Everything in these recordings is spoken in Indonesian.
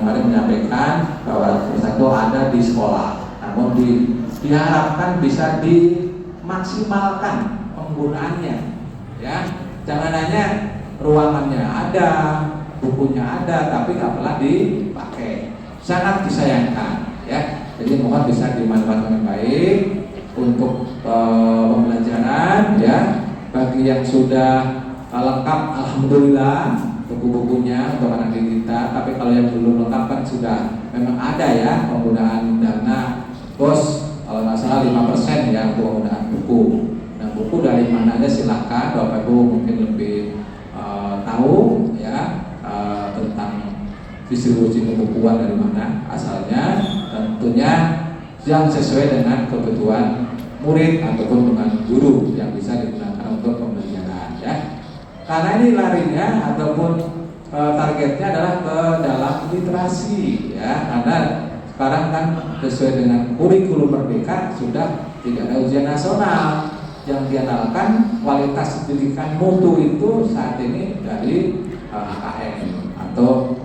kemarin menyampaikan bahwa pusat itu ada di sekolah, namun diharapkan bisa dimaksimalkan penggunaannya, ya. Jangan hanya ruangannya ada, bukunya ada, tapi nggak pernah dipakai. Sangat disayangkan, ya. Jadi mohon bisa dimanfaatkan dengan baik untuk pembelajaran, ya. Bagi yang sudah lengkap, alhamdulillah buku-bukunya untuk anak didik kita. Tapi kalau yang belum lengkap kan sudah memang ada ya penggunaan dana bos, kalau nggak salah 5% ya untuk penggunaan buku. Nah, buku dari mana aja silahkan, Bapak Ibu mungkin lebih tahu ya tentang distribusi kebukuan dari mana asalnya. Tentunya yang sesuai dengan kebutuhan murid ataupun dengan guru yang bisa digunakan untuk pembelajaran, ya. Karena ini larinya ataupun targetnya adalah ke dalam literasi, ya. Karena sekarang kan sesuai dengan kurikulum Merdeka sudah tidak ada ujian nasional, yang diandalkan kualitas pendidikan mutu itu saat ini dari AKM atau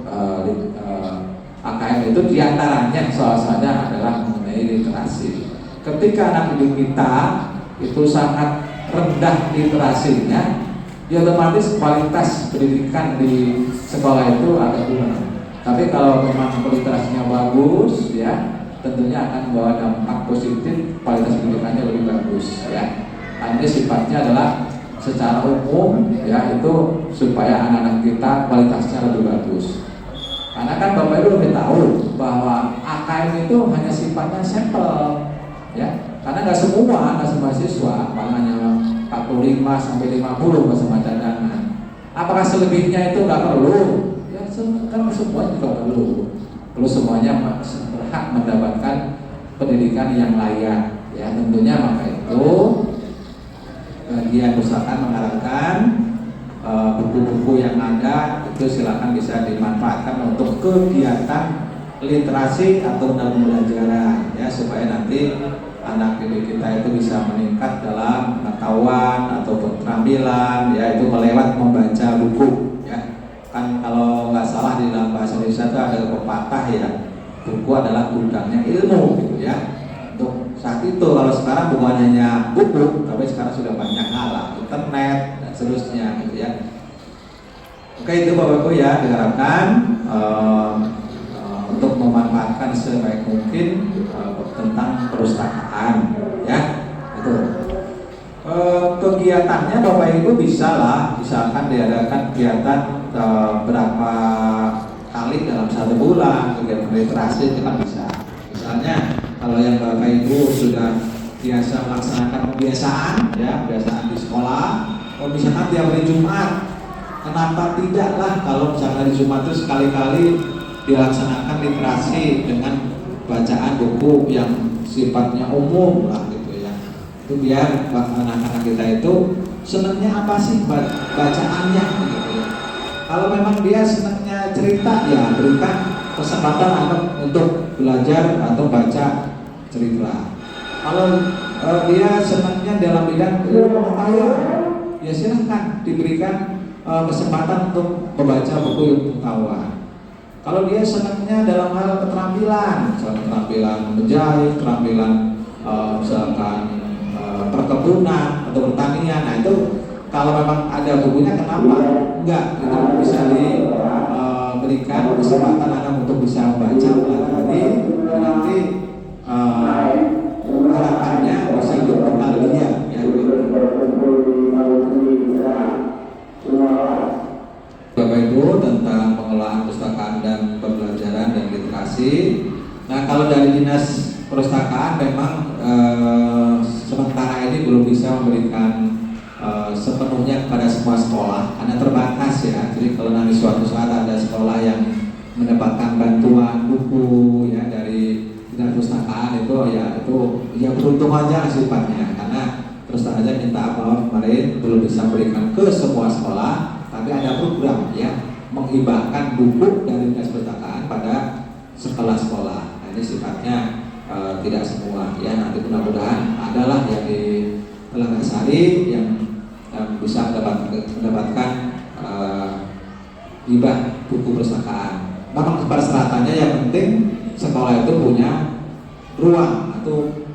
AKM itu diantaranya salah satunya adalah mengenai literasi. Ketika anak didik kita itu sangat rendah literasinya, ya otomatis kualitas pendidikan di sekolah itu agak kurang. Tapi kalau memang literasinya bagus, ya tentunya akan membawa dampak positif, kualitas pendidikannya lebih bagus, ya. Ini sifatnya adalah secara umum, ya, itu supaya anak-anak kita kualitasnya lebih bagus. Karena kan Bapak Ibu lebih tahu bahwa AKM itu hanya sifatnya sampel, ya. Karena nggak semua siswa, hanya 45 sampai 50 bersama cadangan. Apakah selebihnya itu nggak perlu? Ya, kan semua juga perlu. Semuanya berhak mendapatkan pendidikan yang layak, ya. Tentunya maka itu bagian usahakan mengharapkan buku-buku yang ada itu silakan bisa dimanfaatkan untuk kegiatan literasi atau dalam pembelajaran, ya, supaya nanti anak didik kita itu bisa meningkat dalam pengetahuan atau keterampilan, ya, itu melewat membaca buku, ya. Kan kalau nggak salah di dalam bahasa Indonesia itu ada pepatah, ya, buku adalah gudangnya ilmu, gitu, ya. Untuk saat itu, kalau sekarang bukan hanya buku, tapi sekarang sudah banyak hal, internet dan seterusnya, gitu, ya. Oke, itu Bapak Ibu, ya, diharapkan untuk memanfaatkan sebaik mungkin tentang perpustakaan, ya. Itu kegiatannya Bapak Ibu bisa lah, misalkan diadakan kegiatan berapa kali dalam satu bulan, kegiatan literasi itu kan bisa. Misalnya kalau yang Bapak Ibu sudah biasa melaksanakan kebiasaan, ya, kebiasaan di sekolah, kalau misalkan tiap hari Jumat, kenapa tidaklah kalau misalnya di Jumat itu sekali-kali dilaksanakan literasi dengan bacaan buku yang sifatnya umum lah, gitu, ya. Itu biar anak-anak kita itu senangnya apa sih bacaannya, gitu, ya. Kalau memang dia senangnya cerita, ya berikan kesempatan anak untuk belajar atau baca cerita. Kalau dia senangnya dalam bidang ilmu pengetahuan, ya silahkan diberikan kesempatan untuk membaca buku ilmu pengetahuan. Kalau dia senangnya dalam hal keterampilan, misalnya keterampilan menjahit, keterampilan misalkan perkebunan atau pertanian, nah itu kalau memang ada bukunya kenapa enggak, itu bisa diberikan kesempatan anak untuk bisa membaca, pelajari, nanti harapannya bisa hidup kembali dia, ya. Bapak Ibu tentang pengelolaan perpustakaan dan pembelajaran dan literasi. Nah, kalau dari Dinas Perpustakaan memang sementara ini belum bisa memberikan sepenuhnya kepada semua sekolah karena terbatas, ya. Jadi kalau nanti suatu saat ada sekolah yang mendapatkan bantuan buku, ya, dari Dinas Perpustakaan itu ya beruntung aja sifatnya, karena terus saja minta bahwa kemarin belum bisa memberikan ke semua sekolah. Tapi ada program, ya, menghibahkan buku dari Dinas Perpustakaan pada sekolah-sekolah. Nah, ini sifatnya tidak semua, ya. Nanti mudah-mudahan adalah yang di Telangasari yang bisa mendapatkan hibah buku perpustakaan. memang persyaratannya yang penting sekolah itu punya ruang atau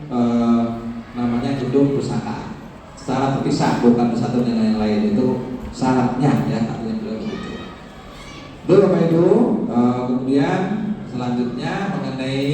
namanya gedung pusaka secara terpisah, bukan satu dengan yang lain. Itu syaratnya ya, artinya beliau begitu. Bapak Ibu, kemudian selanjutnya mengenai